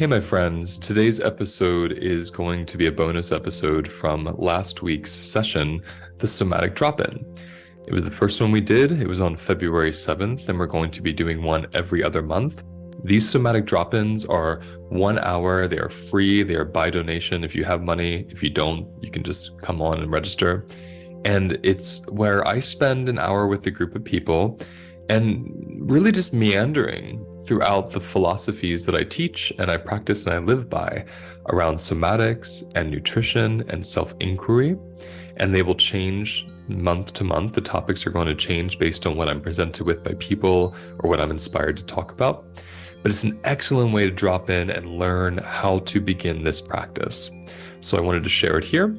Hey, my friends. Today's episode is going to be a bonus episode from last week's session, the Somatic Drop-In. It was the first one we did. It was on February 7th, and we're going to be doing one every other month. These Somatic Drop-Ins are 1 hour. They are free. They are by donation. If you have money, if you don't, you can just come on and register. And it's where I spend an hour with a group of people and really just meandering throughout the philosophies that I teach and I practice and I live by around somatics and nutrition and self-inquiry. And they will change month to month. The topics are going to change based on what I'm presented with by people or what I'm inspired to talk about. But it's an excellent way to drop in and learn how to begin this practice. So I wanted to share it here.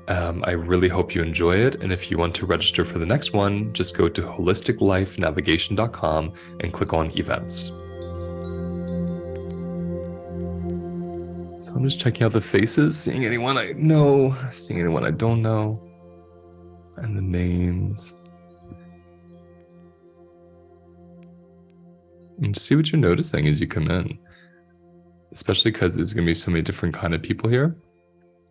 I really hope you enjoy it. And if you want to register for the next one, just go to holisticlifenavigation.com and click on events. So I'm just checking out the faces, seeing anyone I know, seeing anyone I don't know, and the names. And just see what you're noticing as you come in, especially because there's going to be so many different kind of people here.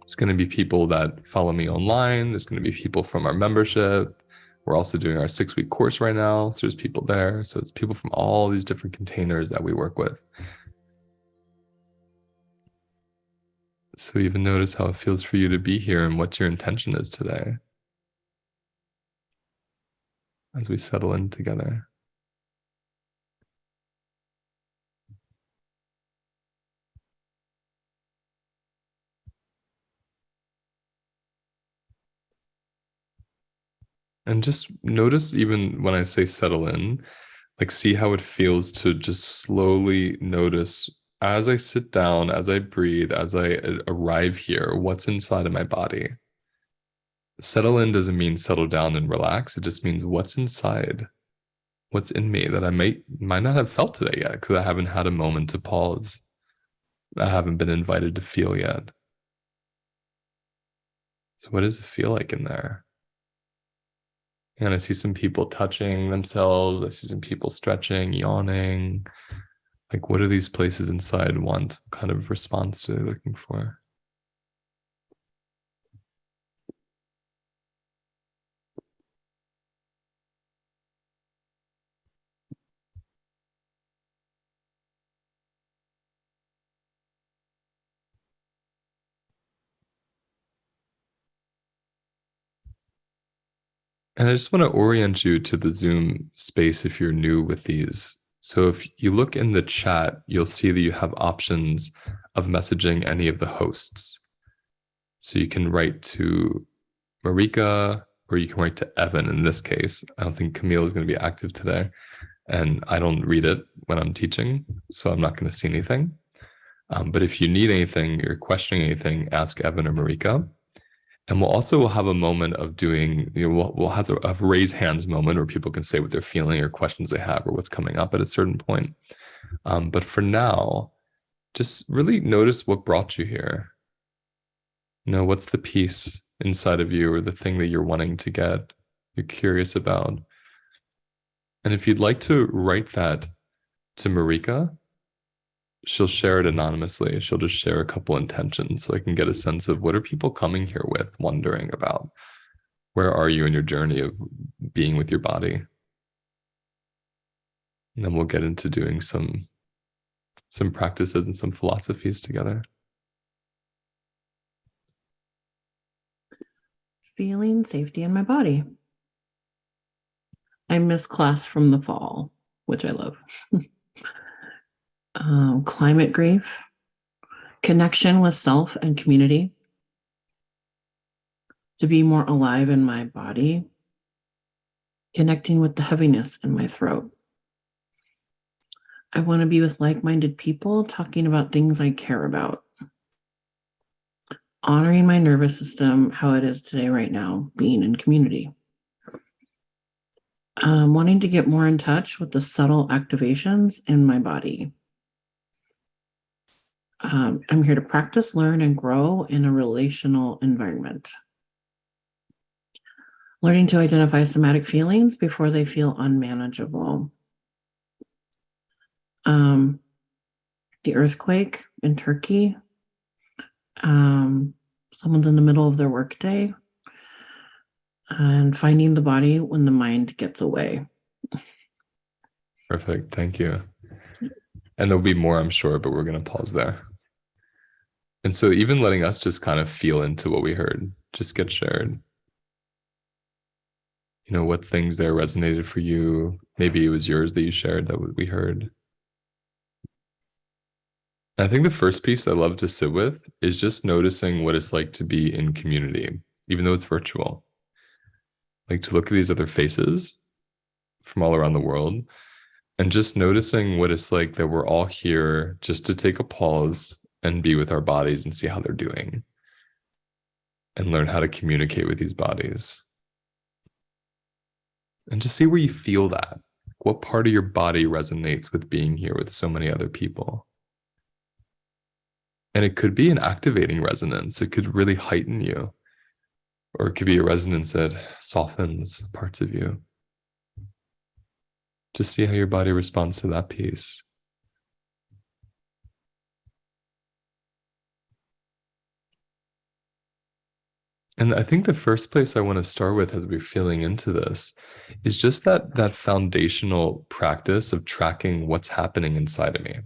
There's going to be people that follow me online. There's going to be people from our membership. We're also doing our 6-week course right now. So there's people there. So it's people from all these different containers that we work with. So even notice how it feels for you to be here and what your intention is today as we settle in together. And just notice, even when I say settle in, like see how it feels to just slowly notice as I sit down, as I breathe, as I arrive here, what's inside of my body. Settle in doesn't mean settle down and relax. It just means what's inside, what's in me that I might not have felt today yet because I haven't had a moment to pause. I haven't been invited to feel yet. So what does it feel like in there? And I see some people touching themselves. I see some people stretching, yawning. Like, what do these places inside want? What kind of response are they looking for? And I just want to orient you to the Zoom space if you're new with these. So if you look in the chat, you'll see that you have options of messaging any of the hosts. So you can write to Marika, or you can write to Evan in this case. I don't think Camille is going to be active today, and I don't read it when I'm teaching, so I'm not going to see anything. But if you need anything, you're questioning anything, ask Evan or Marika. And we'll have a moment of doing, we'll have a raise hands moment where people can say what they're feeling or questions they have or what's coming up at a certain point. But for now, just really notice what brought you here. What's the piece inside of you or the thing that you're wanting to get, you're curious about. And if you'd like to write that to Marika, she'll share it anonymously. She'll just share a couple intentions so I can get a sense of what are people coming here with, wondering about. Where are you in your journey of being with your body? And then we'll get into doing some practices and some philosophies together. Feeling safety in my body. I miss class from the fall, which I love. Climate grief, connection with self and community, to be more alive in my body, connecting with the heaviness in my throat. I want to be with like-minded people, talking about things I care about, honoring my nervous system, how it is today, right now, being in community. Wanting to get more in touch with the subtle activations in my body. I'm here to practice, learn, and grow in a relational environment. Learning to identify somatic feelings before they feel unmanageable. the earthquake in Turkey. Someone's in the middle of their workday and finding the body when the mind gets away. Perfect. Thank you. And there'll be more, I'm sure, but we're going to pause there. And so even letting us just kind of feel into what we heard, just get shared. You know, what things there resonated for you. Maybe it was yours that you shared that we heard. And I think the first piece I love to sit with is just noticing what it's like to be in community, even though it's virtual. Like to look at these other faces from all around the world and just noticing what it's like that we're all here just to take a pause and be with our bodies and see how they're doing and learn how to communicate with these bodies. And just see where you feel that. What part of your body resonates with being here with so many other people? And it could be an activating resonance. It could really heighten you. Or it could be a resonance that softens parts of you. Just see how your body responds to that piece. And I think the first place I want to start with as we're feeling into this is just that foundational practice of tracking what's happening inside of me.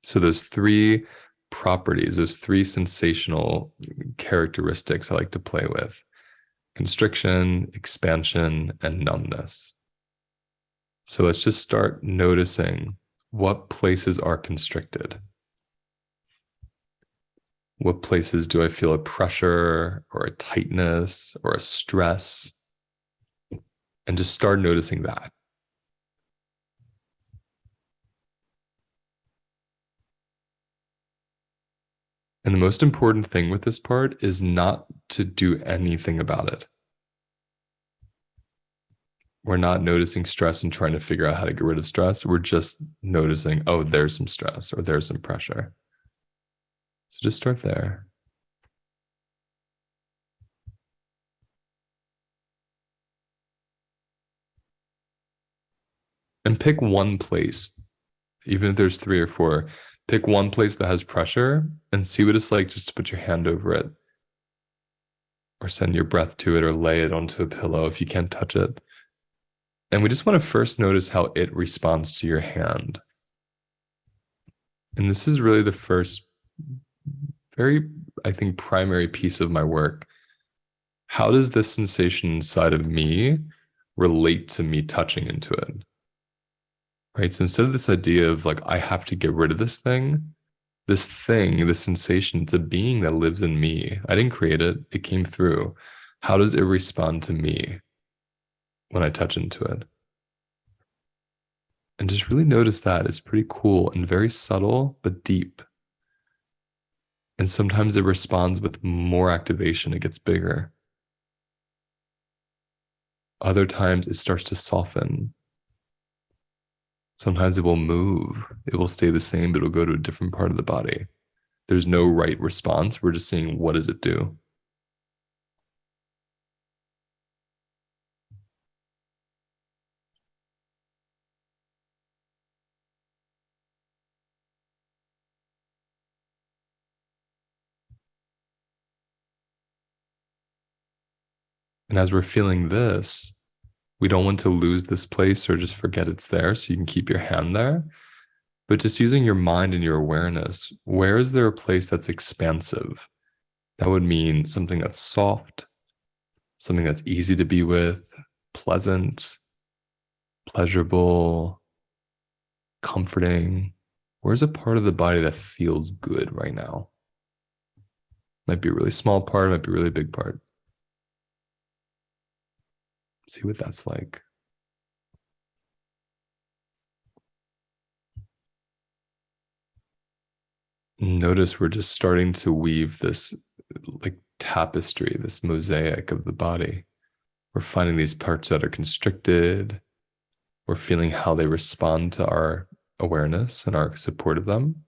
So those three properties, those three sensational characteristics I like to play with: constriction, expansion, and numbness. So let's just start noticing what places are constricted. What places do I feel a pressure or a tightness or a stress? And just start noticing that. And the most important thing with this part is not to do anything about it. We're not noticing stress and trying to figure out how to get rid of stress. We're just noticing, oh, there's some stress or there's some pressure. So just start there. And pick one place, even if there's three or four, pick one place that has pressure and see what it's like just to put your hand over it. Or send your breath to it or lay it onto a pillow if you can't touch it. And we just want to first notice how it responds to your hand. And this is really the first very, I think, primary piece of my work. How does this sensation inside of me relate to me touching into it? Right? So instead of this idea of like, I have to get rid of this thing, this sensation, it's a being that lives in me. I didn't create it. It came through. How does it respond to me when I touch into it? And just really notice that. It's pretty cool and very subtle, but deep. And sometimes it responds with more activation. It gets bigger. Other times it starts to soften. Sometimes it will move. It will stay the same, but it'll go to a different part of the body. There's no right response. We're just seeing, what does it do? And as we're feeling this, we don't want to lose this place or just forget it's there. So you can keep your hand there, but just using your mind and your awareness, where is there a place that's expansive? That would mean something that's soft, something that's easy to be with, pleasant, pleasurable, comforting. Where's a part of the body that feels good right now? Might be a really small part, might be a really big part. See what that's like. Notice we're just starting to weave this like tapestry, this mosaic of the body. We're finding these parts that are constricted. We're feeling how they respond to our awareness and our support of them.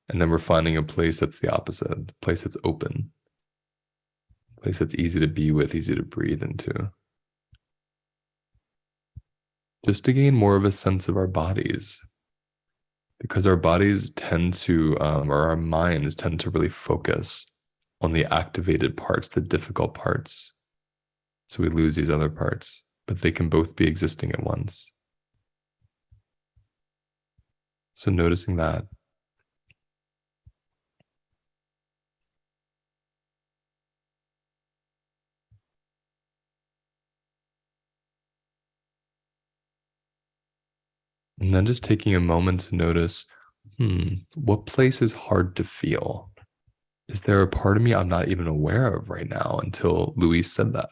And then we're finding a place that's the opposite, a place that's open, a place that's easy to be with, easy to breathe into. Just to gain more of a sense of our bodies. because our bodies tend to, or our minds tend to really focus on the activated parts, the difficult parts. So we lose these other parts, but they can both be existing at once. So noticing that. And then just taking a moment to notice, what place is hard to feel? Is there a part of me I'm not even aware of right now until Luis said that?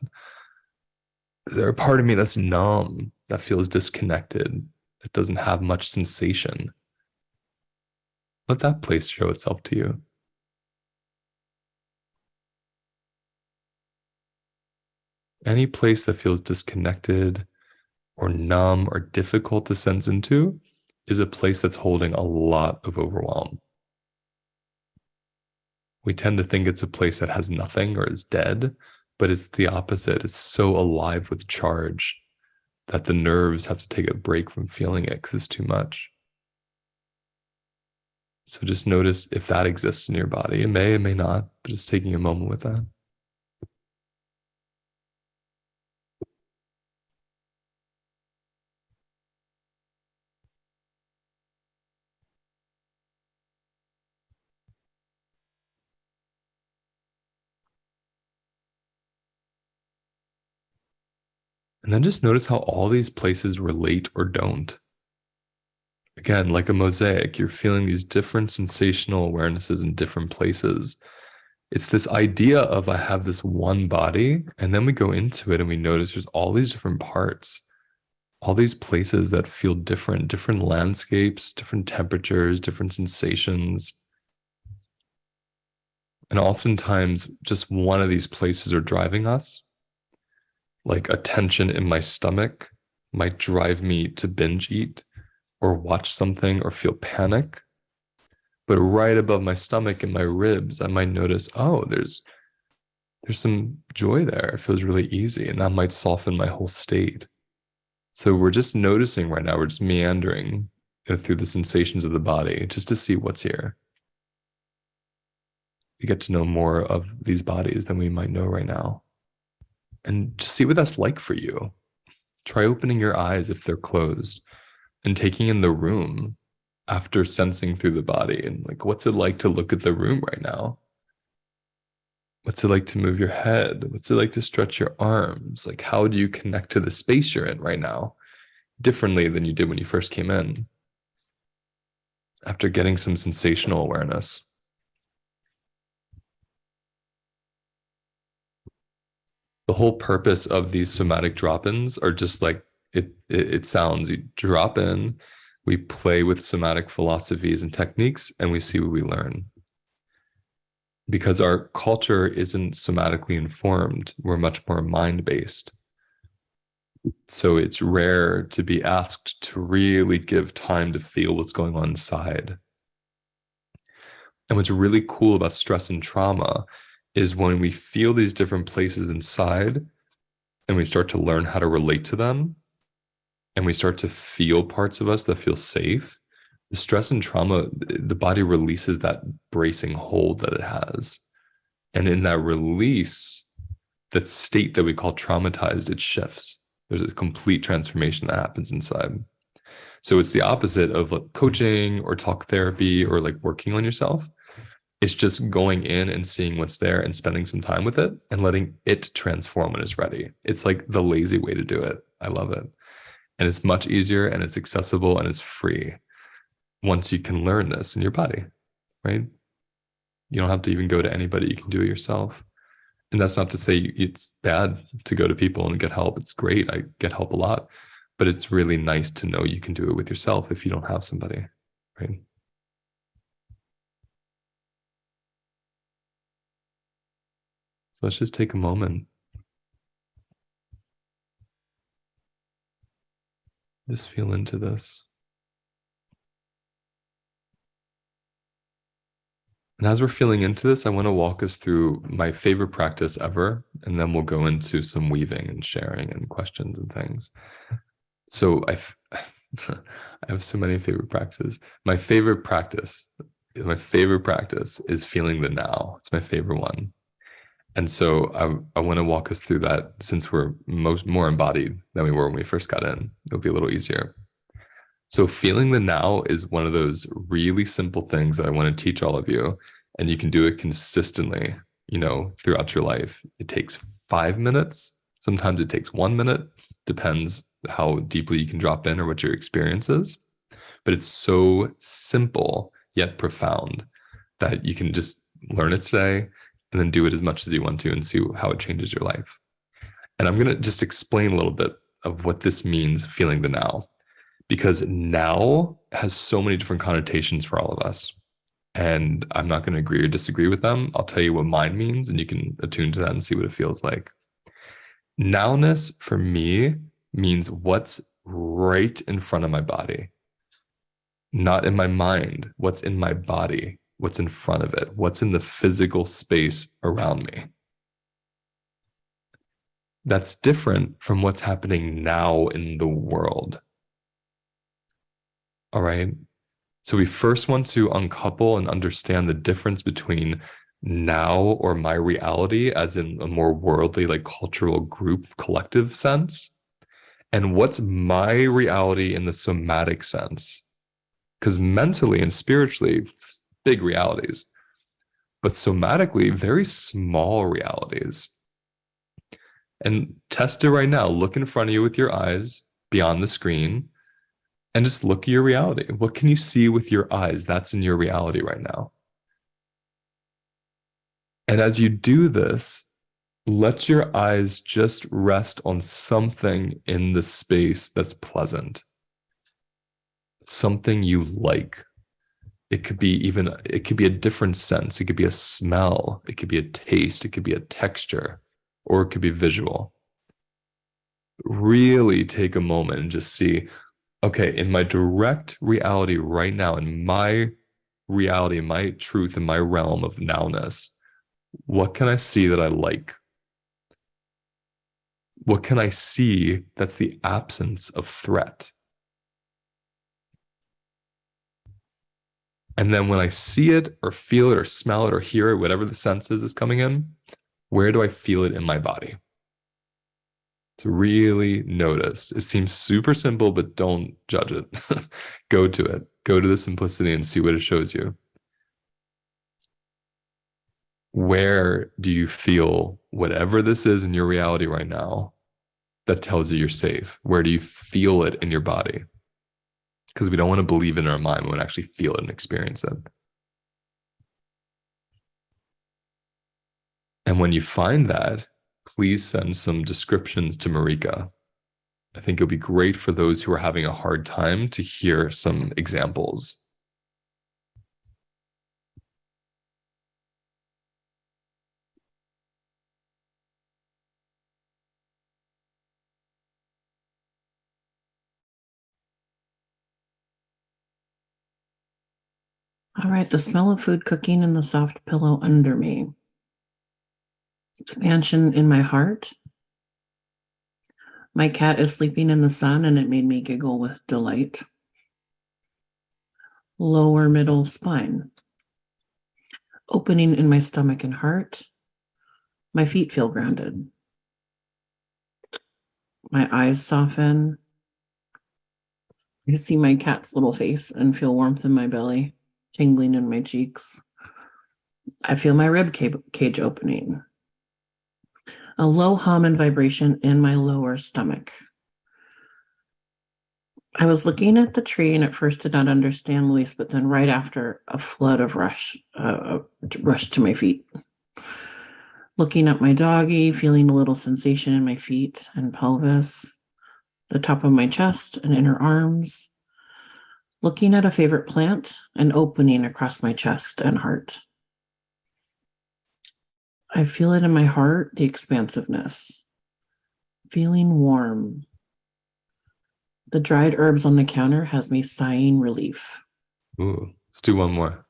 Is there a part of me that's numb, that feels disconnected, that doesn't have much sensation? Let that place show itself to you. Any place that feels disconnected or numb or difficult to sense into is a place that's holding a lot of overwhelm. We tend to think it's a place that has nothing or is dead, but it's the opposite. It's so alive with charge that the nerves have to take a break from feeling it because it's too much. So just notice if that exists in your body. It may not, but just taking a moment with that. And then just notice how all these places relate or don't. Again, like a mosaic, you're feeling these different sensational awarenesses in different places. It's this idea of I have this one body, and then we go into it and we notice there's all these different parts, all these places that feel different, different landscapes, different temperatures, different sensations. And oftentimes, just one of these places are driving us. Like a tension in my stomach might drive me to binge eat or watch something or feel panic. But right above my stomach and my ribs, I might notice, oh, there's some joy there. It feels really easy. And that might soften my whole state. So we're just noticing right now, we're just meandering through the sensations of the body just to see what's here. To get to know more of these bodies than we might know right now. And just see what that's like for you. Try opening your eyes if they're closed and taking in the room after sensing through the body. And like, what's it like to look at the room right now? What's it like to move your head? What's it like to stretch your arms? Like, how do you connect to the space you're in right now differently than you did when you first came in? After getting some sensational awareness. The whole purpose of these somatic drop-ins are just like it sounds. You drop in, we play with somatic philosophies and techniques, and we see what we learn. Because our culture isn't somatically informed, we're much more mind-based. So it's rare to be asked to really give time to feel what's going on inside. And what's really cool about stress and trauma is when we feel these different places inside and we start to learn how to relate to them and we start to feel parts of us that feel safe, the stress and trauma, the body releases that bracing hold that it has. And in that release, that state that we call traumatized, it shifts. There's a complete transformation that happens inside. So it's the opposite of like coaching or talk therapy or like working on yourself. It's just going in and seeing what's there and spending some time with it and letting it transform when it's ready. It's like the lazy way to do it. I love it. And it's much easier and it's accessible and it's free once you can learn this in your body, right? You don't have to even go to anybody. You can do it yourself. And that's not to say it's bad to go to people and get help. It's great. I get help a lot, but it's really nice to know you can do it with yourself if you don't have somebody, right? So let's just take a moment. Just feel into this. And as we're feeling into this, I want to walk us through my favorite practice ever, and then we'll go into some weaving and sharing and questions and things. So I have so many favorite practices. My favorite practice is feeling the now. It's my favorite one. And so I want to walk us through that since we're more embodied than we were when we first got in. It'll be a little easier. So feeling the now is one of those really simple things that I want to teach all of you. And you can do it consistently, throughout your life. It takes 5 minutes. Sometimes it takes 1 minute. Depends how deeply you can drop in or what your experience is. But it's so simple yet profound that you can just learn it today and then do it as much as you want to and see how it changes your life. And I'm going to just explain a little bit of what this means, feeling the now, because now has so many different connotations for all of us. And I'm not going to agree or disagree with them. I'll tell you what mine means, and you can attune to that and see what it feels like. Nowness for me means what's right in front of my body, not in my mind, what's in my body, what's in front of it, what's in the physical space around me. That's different from what's happening now in the world. All right. So we first want to uncouple and understand the difference between now or my reality, as in a more worldly, like cultural group collective sense, and what's my reality in the somatic sense. Because mentally and spiritually, big realities, but somatically, very small realities. And test it right now. Look in front of you with your eyes beyond the screen and just look at your reality. What can you see with your eyes? That's in your reality right now. And as you do this, let your eyes just rest on something in the space that's pleasant, something you like. It could be a different sense. It could be a smell. It could be a taste. It could be a texture, or it could be visual. Really take a moment and just see, okay, in my direct reality right now, in my reality, my truth, in my realm of nowness, what can I see that I like? What can I see that's the absence of threat? And then when I see it or feel it or smell it or hear it, whatever the senses is coming in, where do I feel it in my body? To really notice. It seems super simple, but don't judge it. Go to it. Go to the simplicity and see what it shows you. Where do you feel whatever this is in your reality right now that tells you you're safe? Where do you feel it in your body? Because we don't want to believe it in our mind. We want to actually feel it and experience it. And when you find that, please send some descriptions to Marika. I think it'll be great for those who are having a hard time to hear some examples. All right, the smell of food cooking and the soft pillow under me. Expansion in my heart. My cat is sleeping in the sun and it made me giggle with delight. Lower middle spine. Opening in my stomach and heart. My feet feel grounded. My eyes soften. I see my cat's little face and feel warmth in my belly, tingling in my cheeks. I feel my rib cage opening. A low hum and vibration in my lower stomach. I was looking at the tree and at first did not understand Luis, but then right after a flood of rush to my feet. Looking at my doggy, feeling a little sensation in my feet and pelvis, the top of my chest and inner arms. Looking at a favorite plant and opening across my chest and heart. I feel it in my heart, the expansiveness. Feeling warm. The dried herbs on the counter has me sighing relief. Ooh, let's do one more.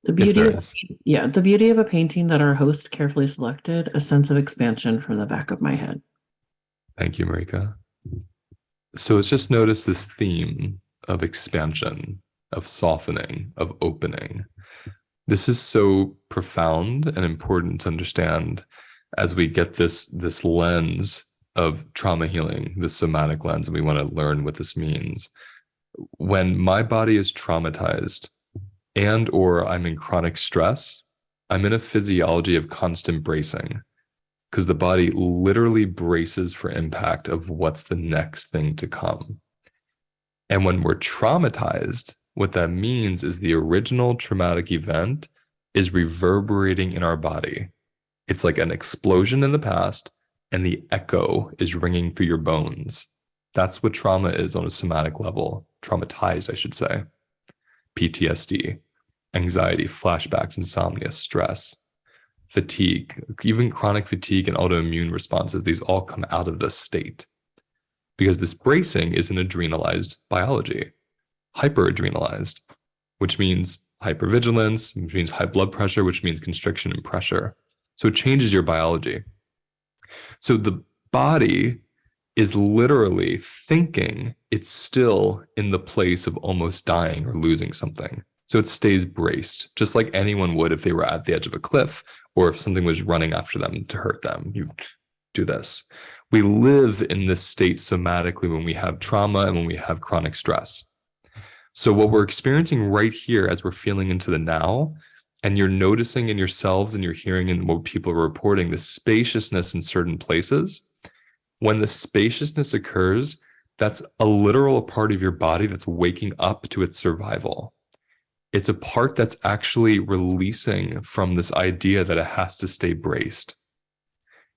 The beauty of a painting that our host carefully selected, a sense of expansion from the back of my head. Thank you, Marika. So let's just notice this theme of expansion, of softening, of opening. This is so profound and important to understand as we get this lens of trauma healing, this somatic lens, and we want to learn what this means. When my body is traumatized and or I'm in chronic stress, I'm in a physiology of constant bracing because the body literally braces for impact of what's the next thing to come. And when we're traumatized, what that means is the original traumatic event is reverberating in our body. It's like an explosion in the past, and the echo is ringing through your bones. That's what trauma is on a somatic level. Traumatized, I should say. PTSD, anxiety, flashbacks, insomnia, stress, fatigue, even chronic fatigue and autoimmune responses, these all come out of this state. Because this bracing is an adrenalized biology, hyperadrenalized, which means hypervigilance, which means high blood pressure, which means constriction and pressure. So it changes your biology. So the body is literally thinking it's still in the place of almost dying or losing something. So it stays braced, just like anyone would if they were at the edge of a cliff or if something was running after them to hurt them. You do this. We live in this state somatically when we have trauma and when we have chronic stress. So what we're experiencing right here as we're feeling into the now, and you're noticing in yourselves and you're hearing in what people are reporting, the spaciousness in certain places. When the spaciousness occurs, that's a literal part of your body that's waking up to its survival. It's a part that's actually releasing from this idea that it has to stay braced.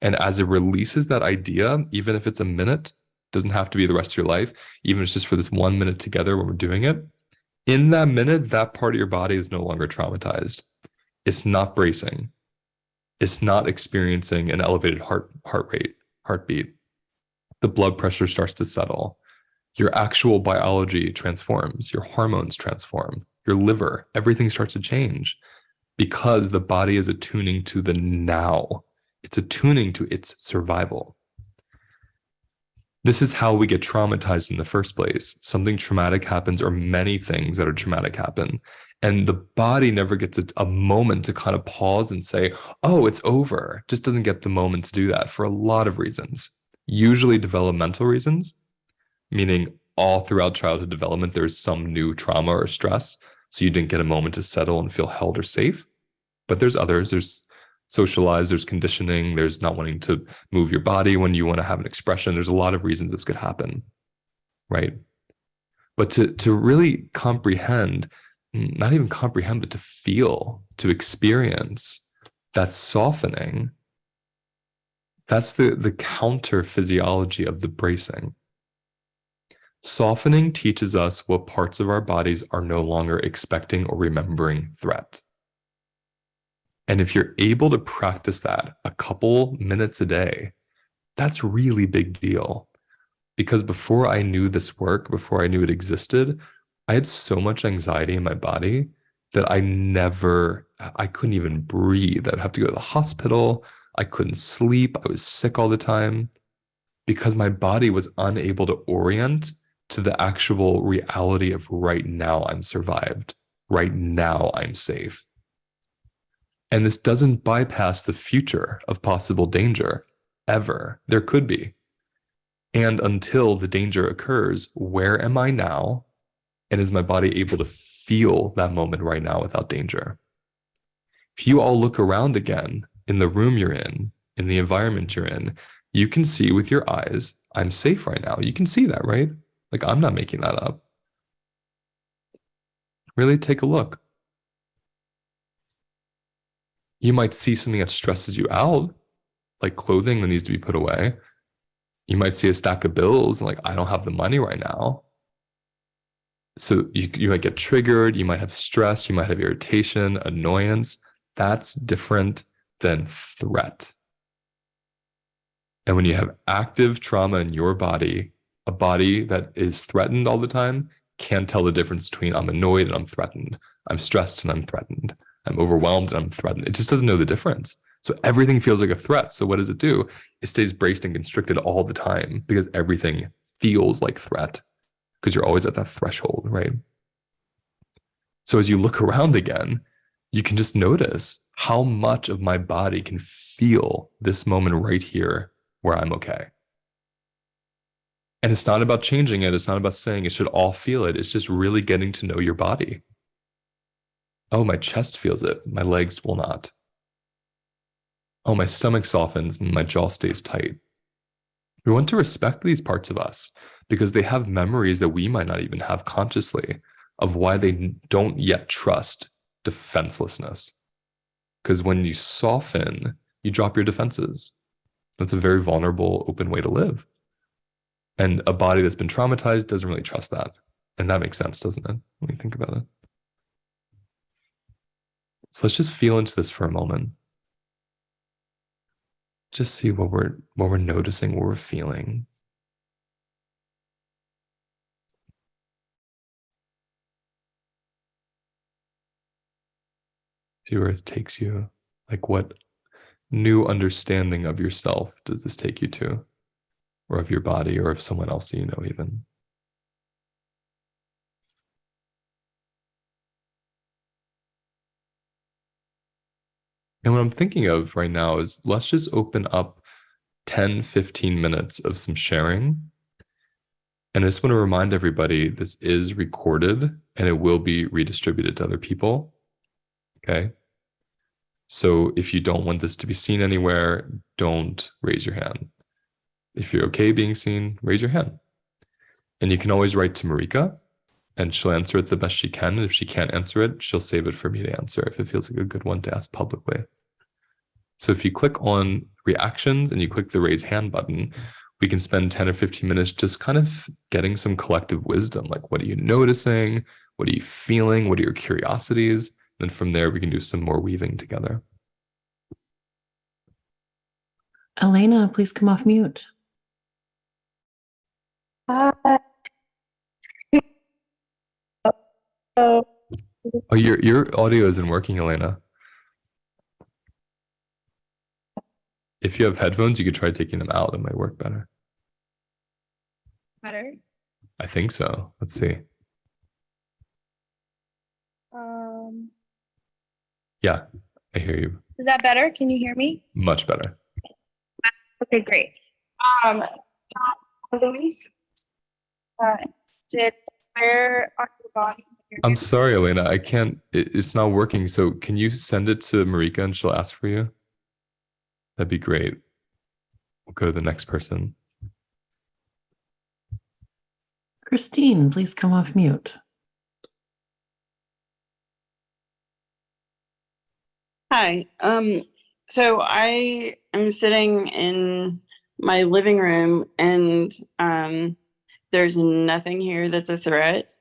And as it releases that idea, even if it's a minute, doesn't have to be the rest of your life, even if it's just for this 1 minute together when we're doing it, in that minute, that part of your body is no longer traumatized. It's not bracing. It's not experiencing an elevated heart rate, heartbeat. The blood pressure starts to settle. Your actual biology transforms. Your hormones transform. Your liver, everything starts to change because the body is attuning to the now. It's attuning to its survival. This is how we get traumatized in the first place. Something traumatic happens, or many things that are traumatic happen. And the body never gets a moment to kind of pause and say, oh, it's over. Just doesn't get the moment to do that for a lot of reasons. Usually developmental reasons, meaning all throughout childhood development, there's some new trauma or stress. So you didn't get a moment to settle and feel held or safe. But there's others. There's socialized, there's conditioning, there's not wanting to move your body when you want to have an expression. There's a lot of reasons this could happen, right? But to really comprehend, not even comprehend, but to feel, to experience that softening, that's the counter physiology of the bracing. Softening teaches us what parts of our bodies are no longer expecting or remembering threat. And if you're able to practice that a couple minutes a day, that's really big deal. Because before I knew this work, before I knew it existed, I had so much anxiety in my body that I couldn't even breathe. I'd have to go to the hospital. I couldn't sleep. I was sick all the time because my body was unable to orient to the actual reality of right now I'm survived. Right now I'm safe. And this doesn't bypass the future of possible danger, ever. There could be. And until the danger occurs, where am I now? And is my body able to feel that moment right now without danger? If you all look around again, in the room you're in the environment you're in, you can see with your eyes, I'm safe right now. You can see that, right? Like, I'm not making that up. Really take a look. You might see something that stresses you out, like clothing that needs to be put away. You might see a stack of bills and like, I don't have the money right now. So you might get triggered. You might have stress. You might have irritation, annoyance. That's different than threat. And when you have active trauma in your body, a body that is threatened all the time can't tell the difference between I'm annoyed and I'm threatened. I'm stressed and I'm threatened. I'm overwhelmed and I'm threatened. It just doesn't know the difference. So everything feels like a threat. So what does it do? It stays braced and constricted all the time because everything feels like threat because you're always at that threshold, right? So as you look around again, you can just notice how much of my body can feel this moment right here where I'm okay. And it's not about changing it. It's not about saying it should all feel it. It's just really getting to know your body. Oh, my chest feels it. My legs will not. Oh, my stomach softens and my jaw stays tight. We want to respect these parts of us because they have memories that we might not even have consciously of why they don't yet trust defenselessness. Because when you soften, you drop your defenses. That's a very vulnerable, open way to live. And a body that's been traumatized doesn't really trust that. And that makes sense, doesn't it? When you think about it. So let's just feel into this for a moment. Just see what we're noticing, what we're feeling. See where it takes you. Like, what new understanding of yourself does this take you to? Or of your body, or of someone else that you know, even. And what I'm thinking of right now is let's just open up 10, 15 minutes of some sharing. And I just want to remind everybody this is recorded and it will be redistributed to other people. Okay. So if you don't want this to be seen anywhere, don't raise your hand. If you're okay being seen, raise your hand. And you can always write to Marika and she'll answer it the best she can. And if she can't answer it, she'll save it for me to answer if it feels like a good one to ask publicly. So if you click on reactions and you click the raise hand button, we can spend 10 or 15 minutes just kind of getting some collective wisdom. Like, what are you noticing? What are you feeling? What are your curiosities? And from there, we can do some more weaving together. Elena, please come off mute. Oh, your audio isn't working, Elena. If you have headphones, you could try taking them out. It might work better. Better? I think so. Let's see. Yeah, I hear you. Is that better? Can you hear me? Much better. Okay, great. Louise, did where on your body? I'm sorry, Elena. I can't. It's not working. So can you send it to Marika and she'll ask for you? That'd be great. We'll go to the next person. Christine, please come off mute. Hi. So I am sitting in my living room and there's nothing here that's a threat.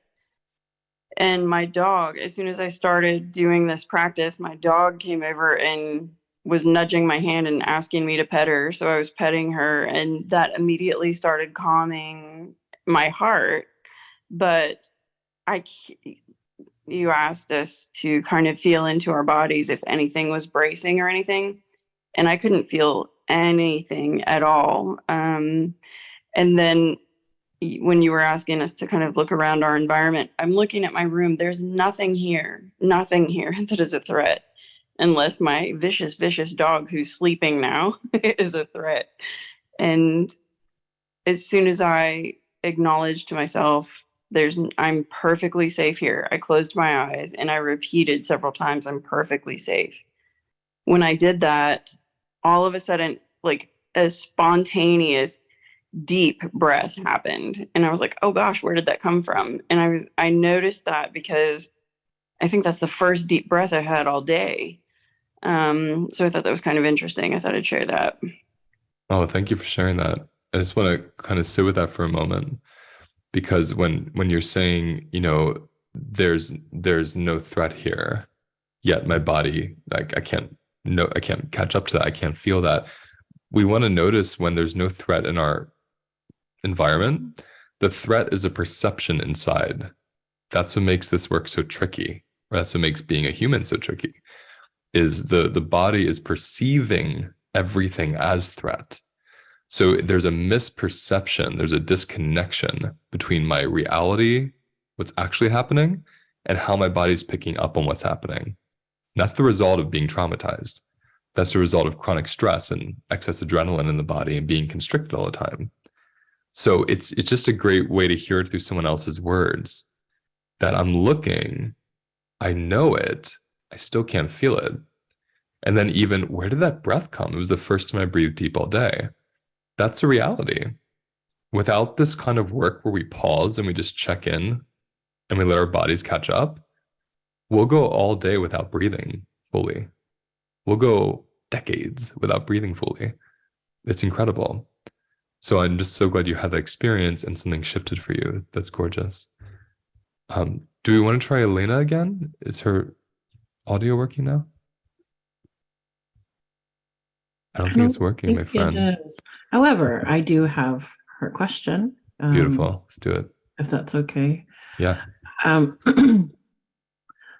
And my dog, as soon as I started doing this practice, my dog came over and was nudging my hand and asking me to pet her. So I was petting her, and that immediately started calming my heart. But you asked us to kind of feel into our bodies if anything was bracing or anything, and I couldn't feel anything at all. And then when you were asking us to kind of look around our environment, I'm looking at my room. There's nothing here that is a threat, unless my vicious dog who's sleeping now is a threat. And as soon as I acknowledged to myself, I'm perfectly safe here, I closed my eyes and I repeated several times, I'm perfectly safe. When I did that, all of a sudden, like a spontaneous deep breath happened, and I was like, oh gosh, where did that come from? And I noticed that because I think that's the first deep breath I had all day. So I thought that was kind of interesting. I thought I'd share that. Oh, thank you for sharing that. I just want to kind of sit with that for a moment, because when you're saying, there's no threat here, yet my body, like, I can't catch up to that. I can't feel that. We want to notice when there's no threat in our environment. The threat is a perception inside. That's what makes this work so tricky. Or that's what makes being a human so tricky. Is the body is perceiving everything as threat. So there's a misperception, there's a disconnection between my reality, what's actually happening, and how my body's picking up on what's happening. That's the result of being traumatized. That's the result of chronic stress and excess adrenaline in the body and being constricted all the time. So it's just a great way to hear it through someone else's words that I'm looking, I know it, I still can't feel it. And then even, where did that breath come? It was the first time I breathed deep all day. That's a reality. Without this kind of work where we pause and we just check in and we let our bodies catch up, we'll go all day without breathing fully. We'll go decades without breathing fully. It's incredible. So I'm just so glad you had that experience and something shifted for you. That's gorgeous. Do we want to try Elena again? Is her audio working now? I don't think it's working, my friend. It is. However, I do have her question. Beautiful. Let's do it. If that's okay. Yeah.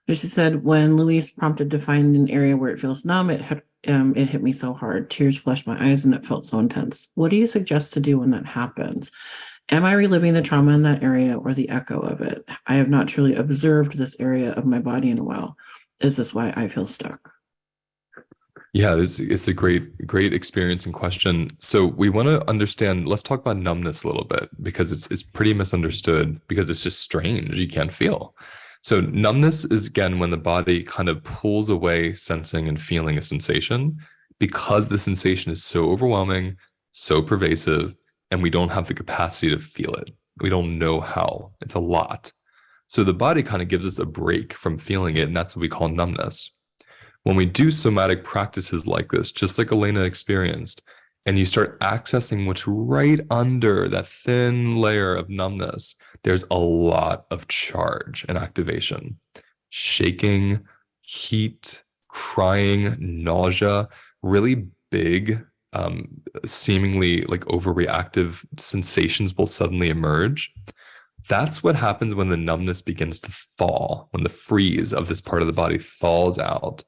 She said, when Louise prompted to find an area where it feels numb, it hit me so hard. Tears flushed my eyes and it felt so intense. What do you suggest to do when that happens? Am I reliving the trauma in that area or the echo of it? I have not truly observed this area of my body in a while. Is this why I feel stuck? Yeah, it's a great experience and question. So we want to understand, let's talk about numbness a little bit, because it's pretty misunderstood, because it's just strange. You can't feel. So numbness is, again, when the body kind of pulls away sensing and feeling a sensation, because the sensation is so overwhelming, so pervasive, and we don't have the capacity to feel it. We don't know how. It's a lot. So the body kind of gives us a break from feeling it, and that's what we call numbness. When we do somatic practices like this, just like Elena experienced, and you start accessing what's right under that thin layer of numbness, there's a lot of charge and activation. Shaking, heat, crying, nausea, really big, seemingly like overreactive sensations will suddenly emerge. That's what happens when the numbness begins to thaw, when the freeze of this part of the body thaws out,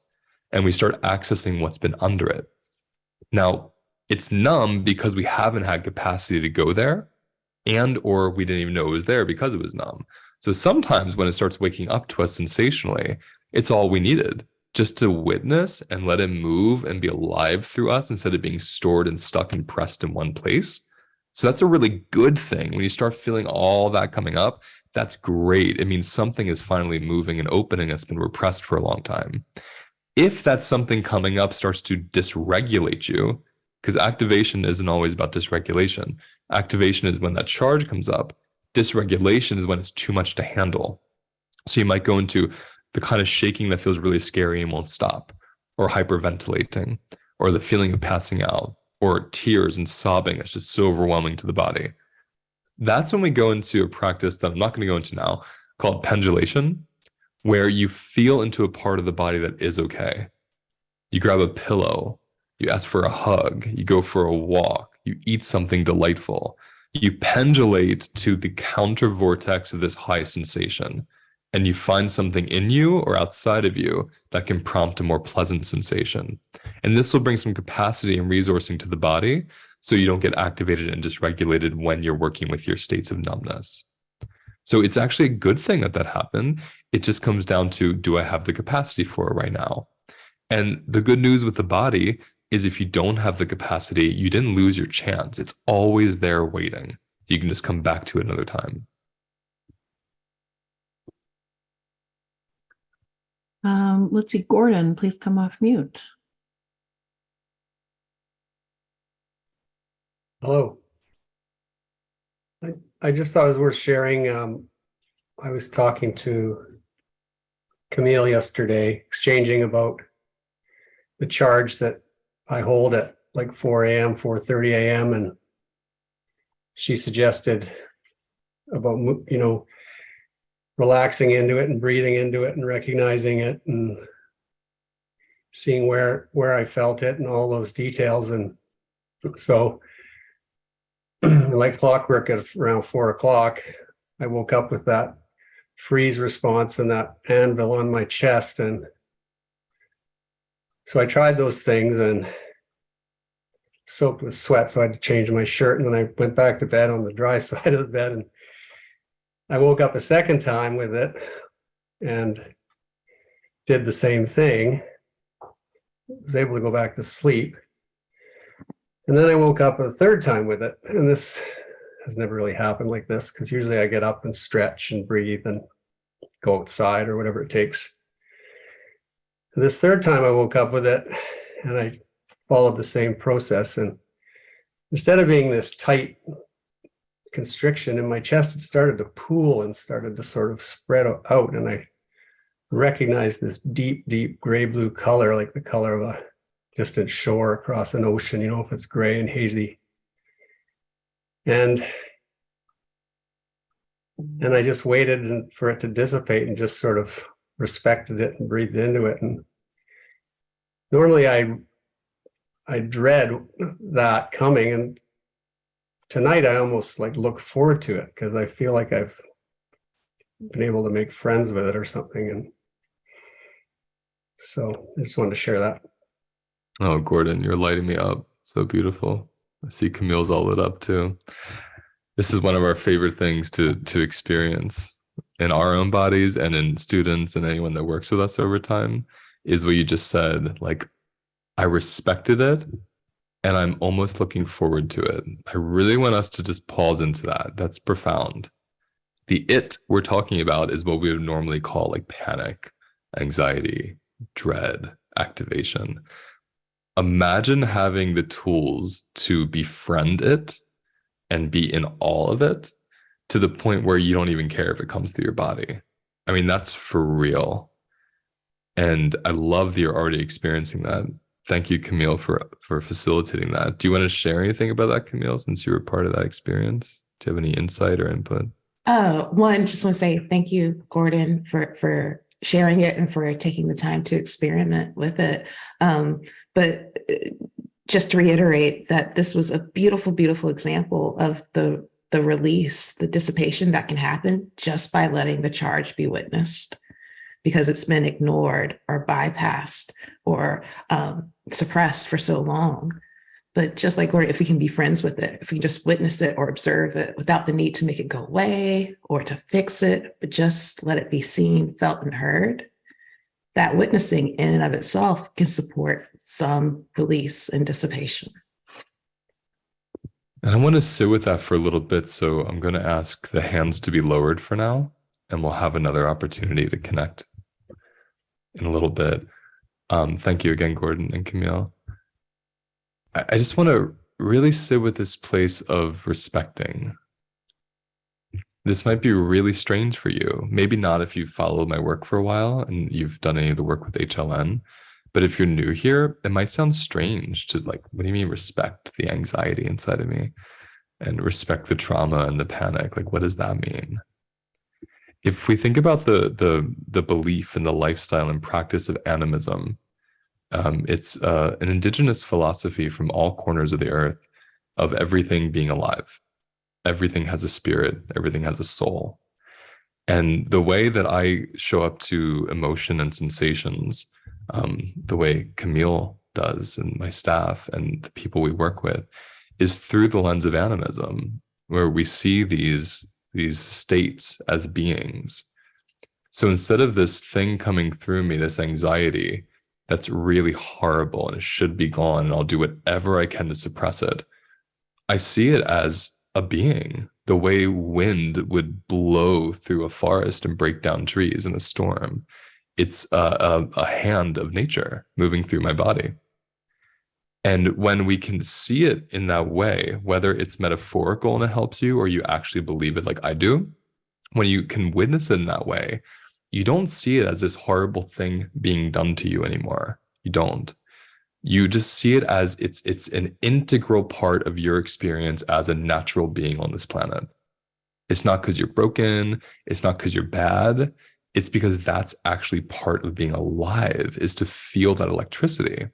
and we start accessing what's been under it. Now, it's numb because we haven't had capacity to go there, and or we didn't even know it was there because it was numb. So sometimes when it starts waking up to us sensationally, it's all we needed, just to witness and let it move and be alive through us instead of being stored and stuck and pressed in one place. So that's a really good thing. When you start feeling all that coming up, that's great. It means something is finally moving and opening that's been repressed for a long time. If that something coming up starts to dysregulate you, because activation isn't always about dysregulation. Activation is when that charge comes up. Dysregulation is when it's too much to handle. So you might go into the kind of shaking that feels really scary and won't stop, or hyperventilating, or the feeling of passing out, or tears and sobbing. It's just so overwhelming to the body. That's when we go into a practice that I'm not going to go into now, called pendulation, where you feel into a part of the body that is okay. You grab a pillow, you ask for a hug, you go for a walk, you eat something delightful. You pendulate to the counter vortex of this high sensation, and you find something in you or outside of you that can prompt a more pleasant sensation. And this will bring some capacity and resourcing to the body so you don't get activated and dysregulated when you're working with your states of numbness. So it's actually a good thing that that happened. It just comes down to, do I have the capacity for it right now? And the good news with the body is, if you don't have the capacity, you didn't lose your chance. It's always there waiting. You can just come back to it another time. Let's see, Gordon, please come off mute. Hello. I just thought it was worth sharing. I was talking to Camille yesterday, exchanging about the charge that I hold at like 4 a.m., 4:30 a.m. And she suggested about, relaxing into it and breathing into it and recognizing it and seeing where I felt it and all those details. And so like clockwork, at around 4 o'clock, I woke up with that freeze response and that anvil on my chest. And so I tried those things and soaked with sweat, so I had to change my shirt. And then I went back to bed on the dry side of the bed, and I woke up a second time with it and did the same thing. Was able to go back to sleep. And then I woke up a third time with it. And this has never really happened like this, because usually I get up and stretch and breathe and go outside or whatever it takes. This third time I woke up with it, and I followed the same process. And instead of being this tight constriction in my chest, it started to pool and started to sort of spread out. And I recognized this deep, deep gray blue color, like the color of a distant shore across an ocean, you know, if it's gray and hazy. And I just waited for it to dissipate and just sort of respected it and breathed into it. And normally I dread that coming, and tonight I almost like look forward to it, because I feel like I've been able to make friends with it or something. And so I just wanted to share that. Oh, Gordon, you're lighting me up. So beautiful. I see Camille's all lit up too. This is one of our favorite things to experience in our own bodies and in students and anyone that works with us over time, is what you just said. Like, I respected it, and I'm almost looking forward to it. I really want us to just pause into that. That's profound. The it we're talking about is what we would normally call like panic, anxiety, dread, activation. Imagine having the tools to befriend it and be in awe of it, to the point where you don't even care if it comes through your body. I mean, that's for real. And I love that you're already experiencing that. Thank you, Camille, for facilitating that. Do you want to share anything about that, Camille, since you were part of that experience? Do you have any insight or input? One, just want to say thank you, Gordon, for sharing it and for taking the time to experiment with it. But just to reiterate that this was a beautiful, beautiful example of the release, the dissipation that can happen just by letting the charge be witnessed, because it's been ignored or bypassed or suppressed for so long. But just like Gordon, if we can be friends with it, if we can just witness it or observe it without the need to make it go away or to fix it, but just let it be seen, felt, and heard, that witnessing in and of itself can support some release and dissipation. And I want to sit with that for a little bit. So I'm going to ask the hands to be lowered for now, and we'll have another opportunity to connect in a little bit. Thank you again, Gordon and Camille. I just want to really sit with this place of respecting. This might be really strange for you. Maybe not if you've followed my work for a while and you've done any of the work with HLN. But if you're new here, it might sound strange to like, what do you mean respect the anxiety inside of me and respect the trauma and the panic? Like, what does that mean? If we think about the belief and the lifestyle and practice of animism, it's an indigenous philosophy from all corners of the earth of everything being alive. Everything has a spirit, everything has a soul. And the way that I show up to emotion and sensations, the way Camille does and my staff and the people we work with, is through the lens of animism, where we see these states as beings. So instead of this thing coming through me, this anxiety that's really horrible and it should be gone, and I'll do whatever I can to suppress it, I see it as a being, the way wind would blow through a forest and break down trees in a storm. It's a hand of nature moving through my body. And when we can see it in that way, whether it's metaphorical and it helps you, or you actually believe it like I do, when you can witness it in that way, you don't see it as this horrible thing being done to you anymore. You don't. You just see it as it's an integral part of your experience as a natural being on this planet. It's not because you're broken. It's not because you're bad. It's because that's actually part of being alive, is to feel that electricity.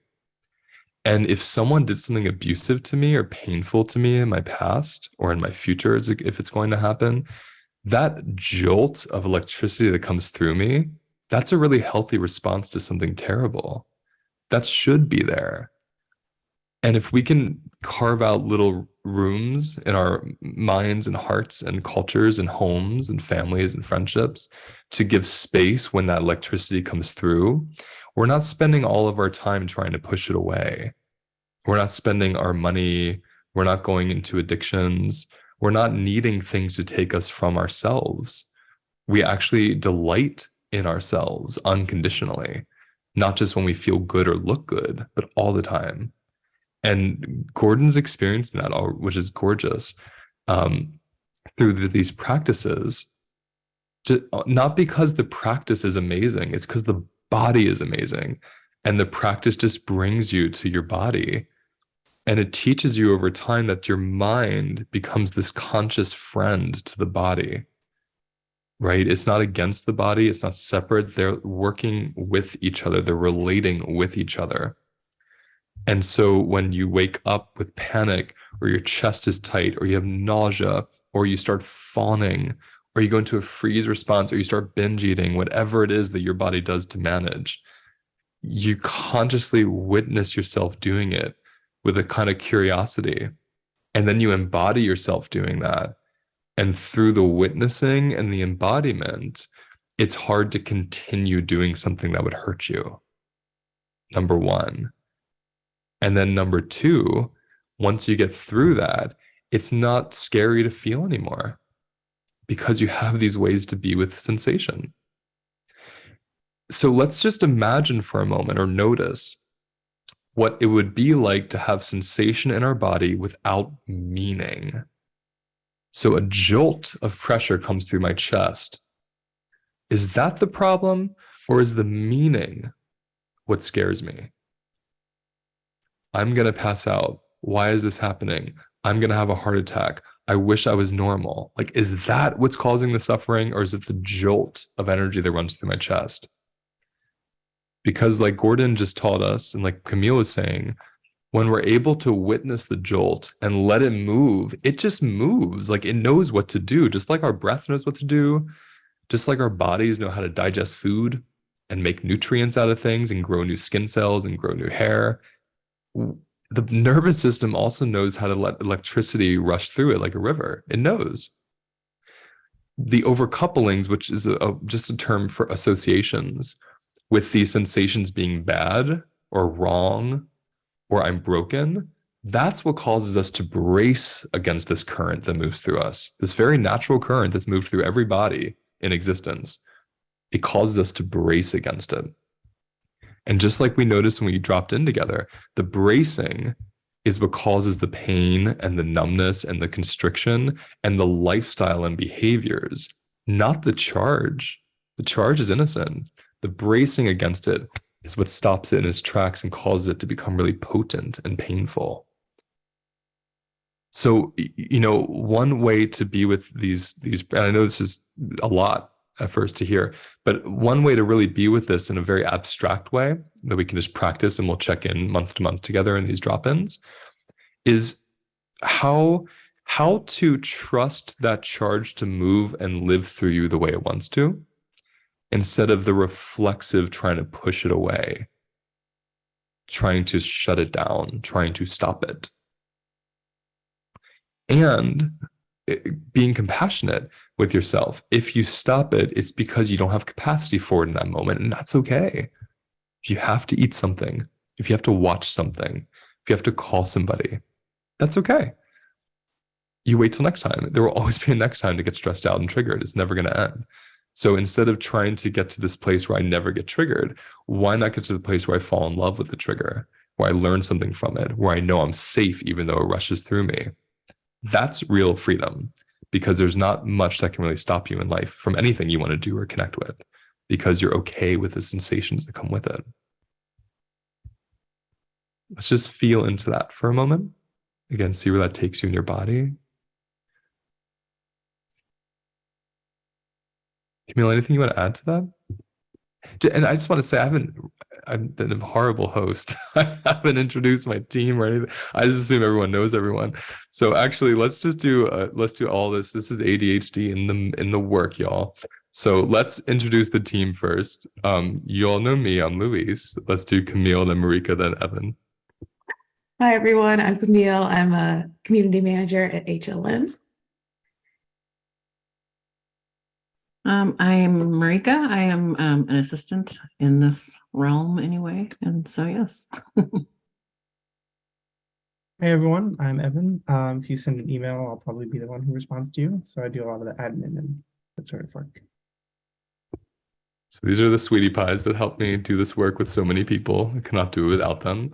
And if someone did something abusive to me or painful to me in my past or in my future, if it's going to happen, that jolt of electricity that comes through me, that's a really healthy response to something terrible. That should be there. And if we can carve out little rooms in our minds and hearts and cultures and homes and families and friendships to give space when that electricity comes through, we're not spending all of our time trying to push it away. We're not spending our money. We're not going into addictions. We're not needing things to take us from ourselves. We actually delight in ourselves unconditionally, not just when we feel good or look good, but all the time. And Gordon's experiencing that, which is gorgeous, through these practices. Not because the practice is amazing, it's because the body is amazing. And the practice just brings you to your body. And it teaches you over time that your mind becomes this conscious friend to the body, right? It's not against the body. It's not separate. They're working with each other. They're relating with each other. And so when you wake up with panic, or your chest is tight, or you have nausea, or you start fawning, or you go into a freeze response, or you start binge eating, whatever it is that your body does to manage, you consciously witness yourself doing it with a kind of curiosity. And then you embody yourself doing that. And through the witnessing and the embodiment, it's hard to continue doing something that would hurt you. Number one. And then number two, once you get through that, it's not scary to feel anymore because you have these ways to be with sensation. So let's just imagine for a moment, or notice what it would be like to have sensation in our body without meaning. So a jolt of pressure comes through my chest. Is that the problem, or is the meaning what scares me? I'm going to pass out. Why is this happening? I'm going to have a heart attack. I wish I was normal. Like, is that what's causing the suffering, or is it the jolt of energy that runs through my chest? Because like Gordon just taught us, and like Camille was saying, when we're able to witness the jolt and let it move, it just moves. Like, it knows what to do, just like our breath knows what to do, just like our bodies know how to digest food and make nutrients out of things and grow new skin cells and grow new hair. The nervous system also knows how to let electricity rush through it like a river. It knows. The overcouplings, which is just a term for associations with these sensations being bad or wrong or I'm broken, that's what causes us to brace against this current that moves through us, this very natural current that's moved through every body in existence. It causes us to brace against it. And just like we noticed when we dropped in together, the bracing is what causes the pain and the numbness and the constriction and the lifestyle and behaviors, not the charge. The charge is innocent. The bracing against it is what stops it in its tracks and causes it to become really potent and painful. So, one way to be with these, and I know this is a lot at first to hear, but one way to really be with this in a very abstract way that we can just practice, and we'll check in month to month together in these drop-ins, is how to trust that charge to move and live through you the way it wants to, instead of the reflexive trying to push it away, trying to shut it down, trying to stop it. And being compassionate with yourself. If you stop it, it's because you don't have capacity for it in that moment, and that's okay. If you have to eat something, if you have to watch something, if you have to call somebody, that's okay. You wait till next time. There will always be a next time to get stressed out and triggered. It's never going to end. So instead of trying to get to this place where I never get triggered, why not get to the place where I fall in love with the trigger, where I learn something from it, where I know I'm safe even though it rushes through me? That's real freedom, because there's not much that can really stop you in life from anything you want to do or connect with, because you're okay with the sensations that come with it. Let's just feel into that for a moment. Again, see where that takes you in your body. Camille, anything you want to add to that? And I just want to say, I've been a horrible host. I haven't introduced my team or anything. I just assume everyone knows everyone. So actually, let's do all this. This is ADHD in the work, y'all. So let's introduce the team first. You all know me. I'm Luis. Let's do Camille, then Marika, then Evan. Hi, everyone. I'm Camille. I'm a community manager at HLN. I'm Marika. I am an assistant in this realm anyway. And so, yes. Hey everyone, I'm Evan. If you send an email, I'll probably be the one who responds to you. So I do a lot of the admin and that sort of work. So these are the sweetie pies that help me do this work with so many people. I cannot do it without them.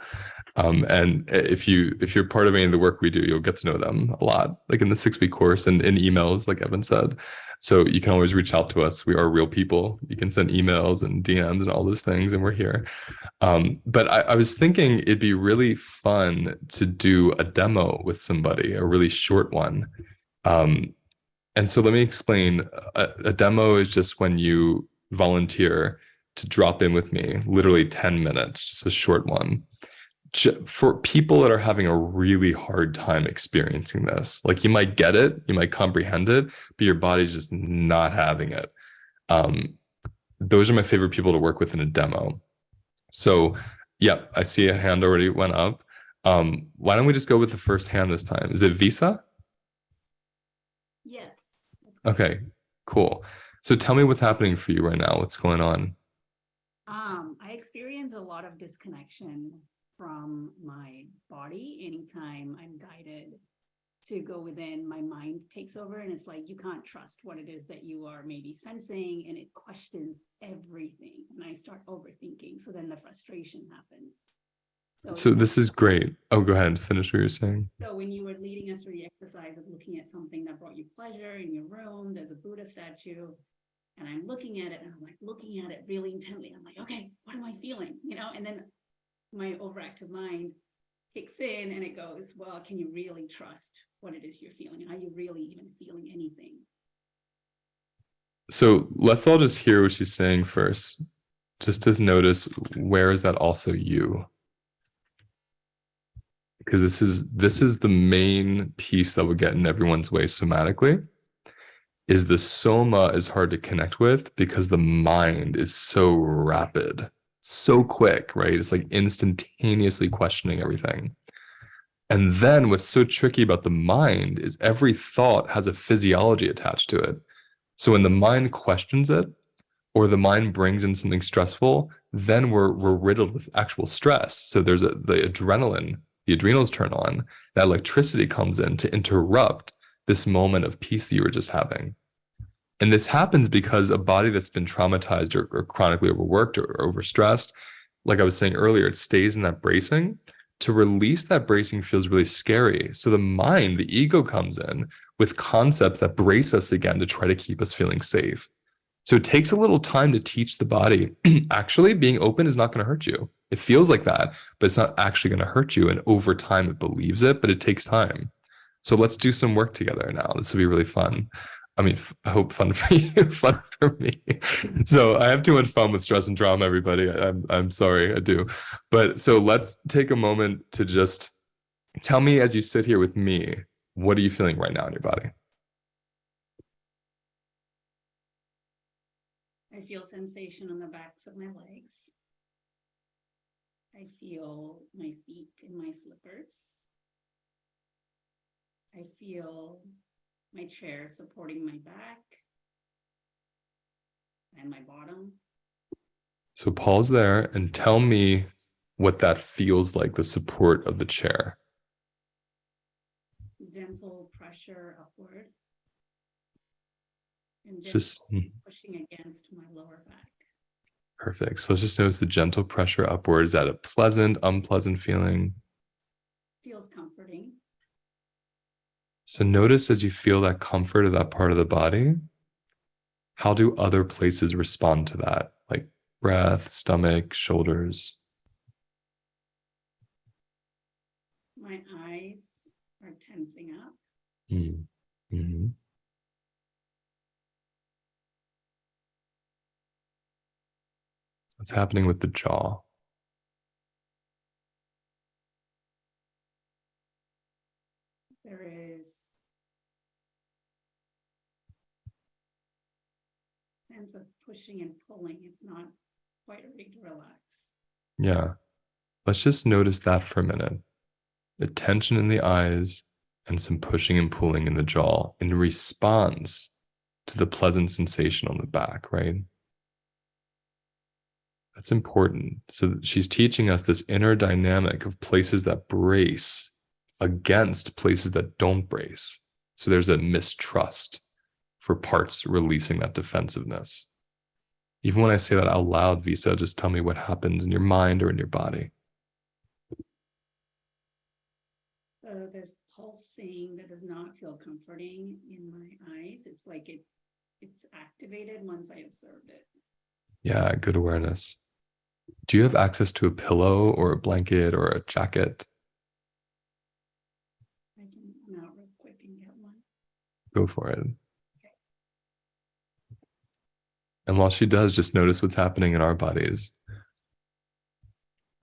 And if you're part of any of the work we do, you'll get to know them a lot, like in the 6-week course and in emails, like Evan said. So you can always reach out to us. We are real people. You can send emails and DMs and all those things, and we're here. But I was thinking it'd be really fun to do a demo with somebody, a really short one. And so let me explain. A demo is just when you volunteer to drop in with me, literally 10 minutes, just a short one. For people that are having a really hard time experiencing this, like you might get it, you might comprehend it, but your body's just not having it. Those are my favorite people to work with in a demo. So, yeah, I see a hand already went up. Why don't we just go with the first hand this time? Is it Visa? Yes. Okay, cool. So tell me what's happening for you right now. What's going on? I experience a lot of disconnection from my body anytime I'm guided to go within. My mind takes over, and it's like you can't trust what it is that you are maybe sensing, and it questions everything, and I start overthinking. So then the frustration happens. So this is great. Oh, go ahead. Finish what you're saying. So when you were leading us through the exercise of looking at something that brought you pleasure in your room, there's a Buddha statue, and I'm looking at it, and I'm like looking at it really intently. I'm like, okay, what am I feeling? You know, and then my overactive mind kicks in and it goes, well, can you really trust what it is you're feeling? Are you really even feeling anything? So let's all just hear what she's saying first, just to notice, where is that also you? Because this is the main piece that would get in everyone's way somatically. Is the soma is hard to connect with because the mind is so rapid, so quick, right? It's like instantaneously questioning everything. And then what's so tricky about the mind is every thought has a physiology attached to it. So when the mind questions it, or the mind brings in something stressful, then we're riddled with actual stress. So there's the adrenaline, the adrenals turn on, that electricity comes in to interrupt this moment of peace that you were just having. And this happens because a body that's been traumatized or chronically overworked or overstressed, like I was saying earlier, it stays in that bracing. To release that bracing feels really scary. So the mind, the ego comes in with concepts that brace us again to try to keep us feeling safe. So it takes a little time to teach the body, actually being open is not going to hurt you. It feels like that, but it's not actually going to hurt you. And over time, it believes it, but it takes time. So let's do some work together now. This will be really fun. I mean, I hope fun for you, fun for me. So I have too much fun with stress and trauma, everybody. I'm sorry, I do. But so let's take a moment to just tell me, as you sit here with me, what are you feeling right now in your body? I feel sensation on the backs of my legs. I feel my feet in my slippers. I feel my chair supporting my back and my bottom. So pause there and tell me what that feels like, the support of the chair. Gentle pressure upward. And It's just pushing against my lower back. perfect. So let's just notice the gentle pressure upward. Is that a pleasant, unpleasant feeling? Feels comforting. So notice as you feel that comfort of that part of the body, how do other places respond to that? Like breath, stomach, shoulders. My eyes are tensing up. Mm-hmm. What's happening with the jaw? There is sense of pushing and pulling. It's not quite ready to relax. Yeah. Let's just notice that for a minute. the tension in the eyes, and some pushing and pulling in the jaw in response to the pleasant sensation on the back, right? That's important. So she's teaching us this inner dynamic of places that brace against places that don't brace. So there's a mistrust for parts releasing that defensiveness. Even when I say that out loud, Visa, just tell me what happens in your mind or in your body. So there's pulsing that does not feel comforting in my eyes. It's like it's activated once I observed it. Yeah, good awareness. Do you have access to a pillow or a blanket or a jacket? I can come out real quick and get one. Go for it. And while she does, just notice what's happening in our bodies.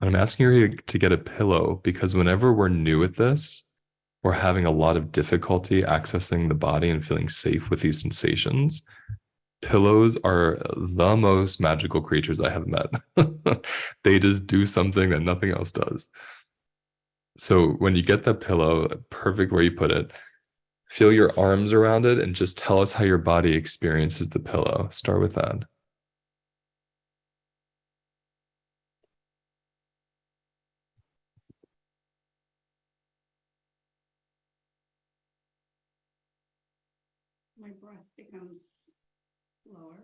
I'm asking her to get a pillow because whenever we're new at this, we're having a lot of difficulty accessing the body and feeling safe with these sensations. Pillows are the most magical creatures I have met. They just do something that nothing else does. So when you get that pillow, perfect where you put it, feel your arms around it and just tell us how your body experiences the pillow. Start with that. My breath becomes lower.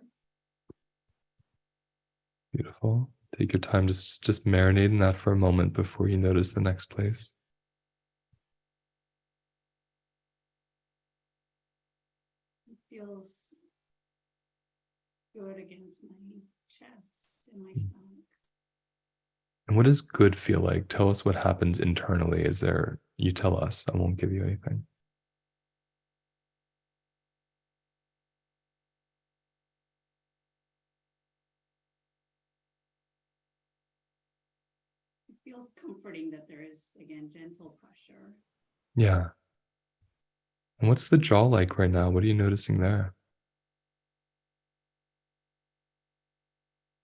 Beautiful. Take your time, just marinate in that for a moment before you notice the next place. It feels good against my chest and my stomach. And what does good feel like? Tell us what happens internally. Is there, you tell us, I won't give you anything. It feels comforting that there is, again, gentle pressure. Yeah. And what's the jaw like right now? What are you noticing there?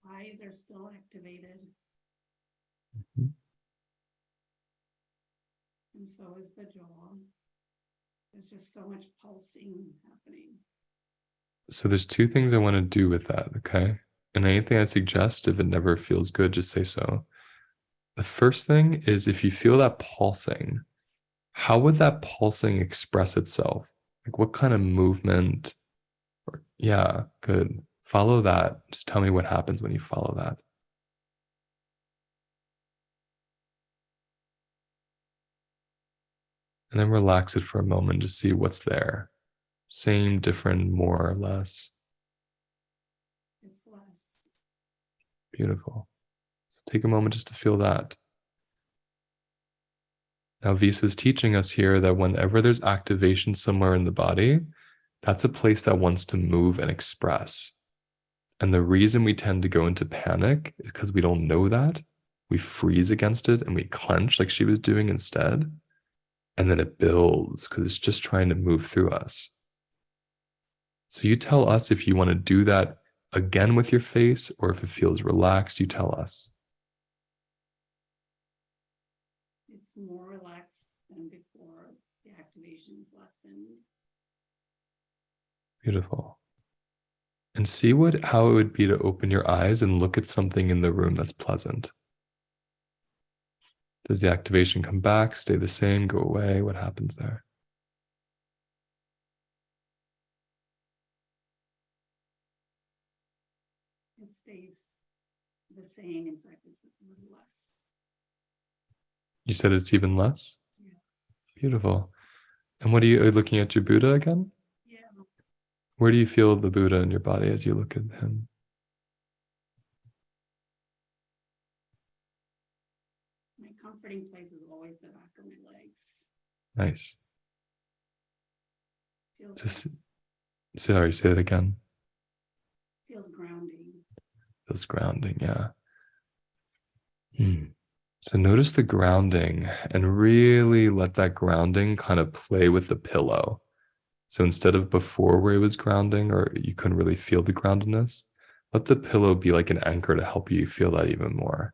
Eyes are still activated. Mhm. And so is the jaw. There's just so much pulsing happening. So there's two things I want to do with that, okay? And anything I suggest, if it never feels good, just say so. The first thing is if you feel that pulsing, how would that pulsing express itself? Like what kind of movement? Or, yeah, good. Follow that. Just tell me what happens when you follow that. And then relax it for a moment to see what's there. Same, different, more or less. It's less. Beautiful. So take a moment just to feel that. Now, Visa's teaching us here that whenever there's activation somewhere in the body, that's a place that wants to move and express. And the reason we tend to go into panic is because we don't know that. We freeze against it and we clench like she was doing instead. And then it builds because it's just trying to move through us. So you tell us if you want to do that again with your face or if it feels relaxed, you tell us. It's more relaxed than before. The activation is lessened. Beautiful. And see how it would be to open your eyes and look at something in the room that's pleasant. Does the activation come back, stay the same, go away? What happens there? It stays the same. In fact, it's a little less. You said it's even less? Yeah. Beautiful. And what are you looking at your Buddha again? Yeah. Where do you feel the Buddha in your body as you look at him? My comforting place is always the back of my legs. Nice. Feels Sorry, say it again. feels grounding. Feels grounding, yeah. So notice the grounding and really let that grounding kind of play with the pillow. So instead of before where it was grounding or you couldn't really feel the groundedness, let the pillow be like an anchor to help you feel that even more.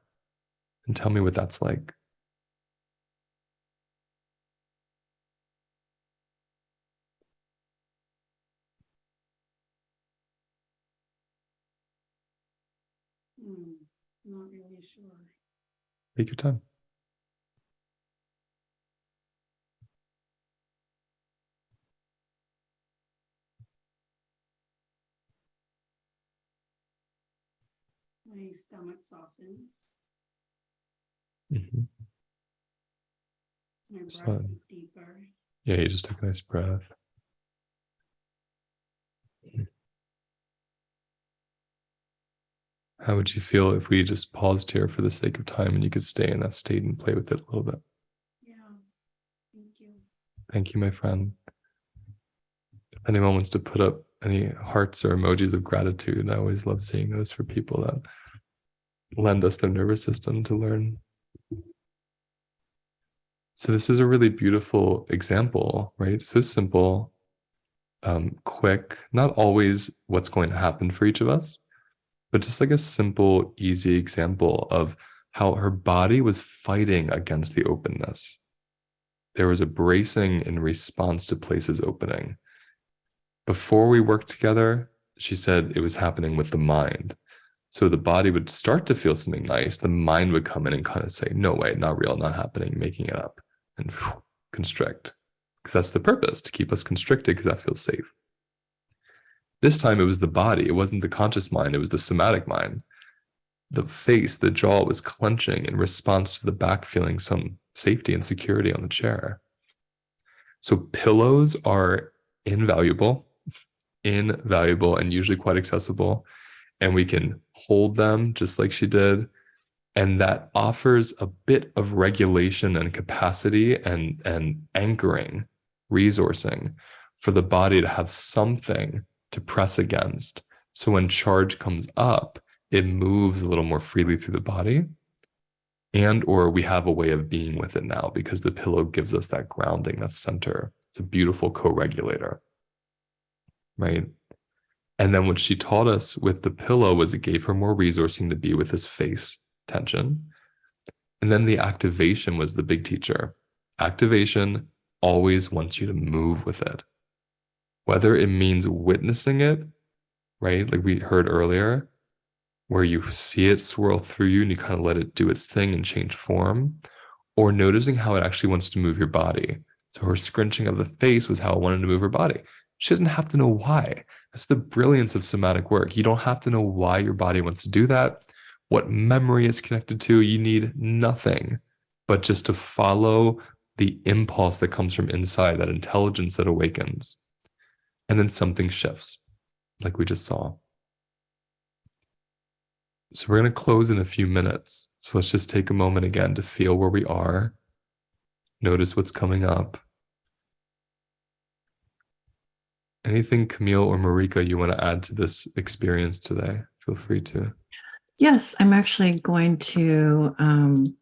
And tell me what that's like. not really sure. Take your time. My stomach softens. Mhm. My breath So- is deeper. Yeah, you just take a nice breath. How would you feel if we just paused here for the sake of time and you could stay in that state and play with it a little bit? Yeah. Thank you. Thank you, my friend. If anyone wants to put up any hearts or emojis of gratitude, I always love seeing those for people that lend us their nervous system to learn. So this is a really beautiful example, right? So simple, quick, not always what's going to happen for each of us, but just like a simple, easy example of how her body was fighting against the openness. There was a bracing in response to places opening. Before we worked together, she said it was happening with the mind. So the body would start to feel something nice. The mind would come in and kind of say, no way, not real, not happening, making it up, and constrict. Because that's the purpose, to keep us constricted, because that feels safe. This time it was the body. It wasn't the conscious mind. It was the somatic mind. The face, the jaw was clenching in response to the back feeling some safety and security on the chair. So pillows are invaluable, and usually quite accessible. And we can hold them just like she did. And that offers a bit of regulation and capacity and anchoring, resourcing for the body to have something to press against. So when charge comes up, it moves a little more freely through the body. And or we have a way of being with it now because the pillow gives us that grounding, that center. It's a beautiful co-regulator, right? And then what she taught us with the pillow was it gave her more resourcing to be with this face tension. And then the activation was the big teacher. Activation always wants you to move with it. Whether it means witnessing it, right? Like we heard earlier, where you see it swirl through you and you kind of let it do its thing and change form, or noticing how it actually wants to move your body. So her scrunching of the face was how it wanted to move her body. She doesn't have to know why. That's the brilliance of somatic work. You don't have to know why your body wants to do that, what memory it's connected to. You need nothing but just to follow the impulse that comes from inside, that intelligence that awakens. And then something shifts, like we just saw. So we're going to close in a few minutes. So let's just take a moment again to feel where we are. Notice what's coming up. Anything, Camille or Marika, you want to add to this experience today? Feel free to. Yes, I'm actually going to,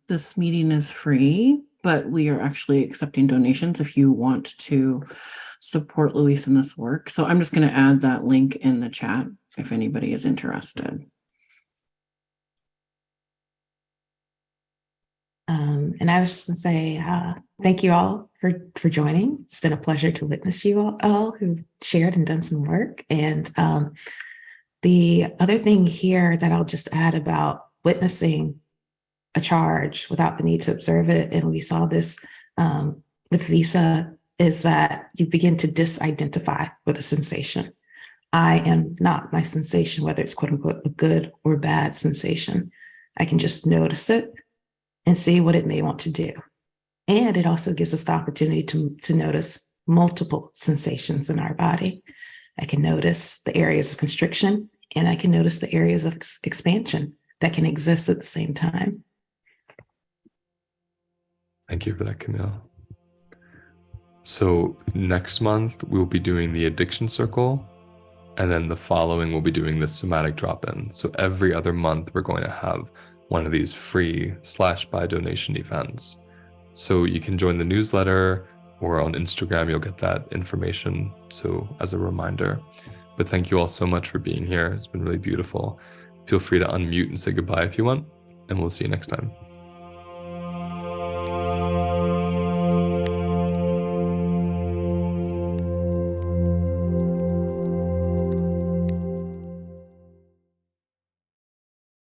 this meeting is free, but we are actually accepting donations if you want to support Luis in this work. So I'm just going to add that link in the chat if anybody is interested. And I was just going to say thank you all for joining. It's been a pleasure to witness you all who've shared and done some work. And the other thing here that I'll just add about witnessing a charge without the need to observe it, and we saw this with Visa, is that you begin to disidentify with a sensation. I am not my sensation, whether it's quote unquote a good or bad sensation. I can just notice it and see what it may want to do. And it also gives us the opportunity to notice multiple sensations in our body. I can notice the areas of constriction, and I can notice the areas of expansion that can exist at the same time. Thank you for that, Camille. So next month, we'll be doing the addiction circle. And then the following, we'll be doing the somatic drop-in. So every other month, we're going to have one of these free /by donation events. So you can join the newsletter, or on Instagram, you'll get that information. So as a reminder, but thank you all so much for being here. It's been really beautiful. Feel free to unmute and say goodbye if you want, and we'll see you next time.